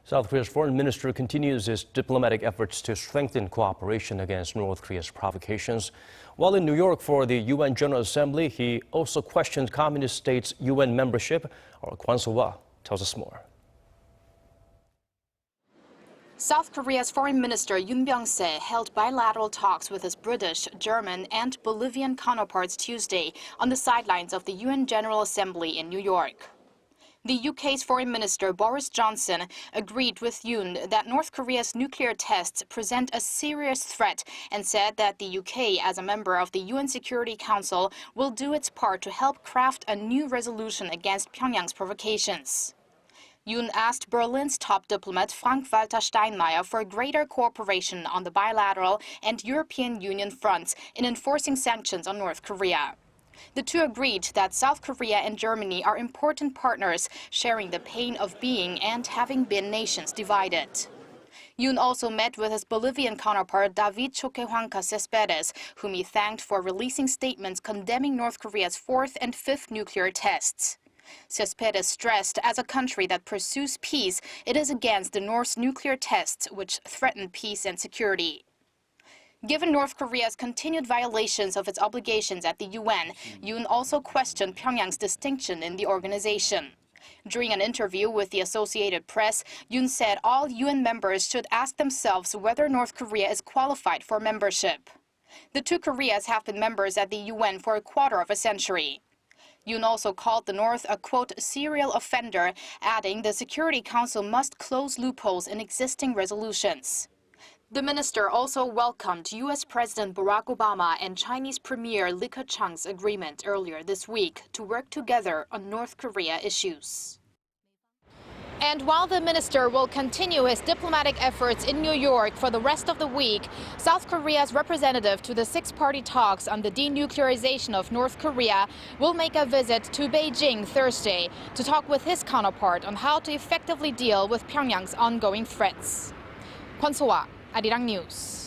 South Korea's foreign minister continues his diplomatic efforts to strengthen cooperation against North Korea's provocations. While in New York for the UN General Assembly, he also questioned communist states' UN membership. Our Kwon Soa tells us more. South Korea's Foreign Minister Byung-se held bilateral talks with his British, German, and Bolivian counterparts Tuesday on the sidelines of the UN General Assembly in New York. The UK's Foreign Minister Boris Johnson agreed with Yoon that North Korea's nuclear tests present a serious threat and said that the UK, as a member of the UN Security Council, will do its part to help craft a new resolution against Pyongyang's provocations. Yoon asked Berlin's top diplomat Frank-Walter Steinmeier for greater cooperation on the bilateral and European Union fronts in enforcing sanctions on North Korea. The two agreed that South Korea and Germany are important partners, sharing the pain of being and having been nations divided. Yoon also met with his Bolivian counterpart David Choquehuanca Cespedes, whom he thanked for releasing statements condemning North Korea's fourth and fifth nuclear tests. Cespedes stressed, as a country that pursues peace, it is against the North's nuclear tests, which threaten peace and security. Given North Korea's continued violations of its obligations at the UN, Yoon also questioned Pyongyang's distinction in the organization. During an interview with the Associated Press, Yoon said all UN members should ask themselves whether North Korea is qualified for membership. The two Koreas have been members at the UN for a quarter of a century. Yoon also called the North a, quote, serial offender, adding the Security Council must close loopholes in existing resolutions. The minister also welcomed U.S. President Barack Obama and Chinese Premier Li Keqiang's agreement earlier this week to work together on North Korea issues. And while the minister will continue his diplomatic efforts in New York for the rest of the week, South Korea's representative to the six-party talks on the denuclearization of North Korea will make a visit to Beijing Thursday to talk with his counterpart on how to effectively deal with Pyongyang's ongoing threats. Kwon Soa, Arirang News.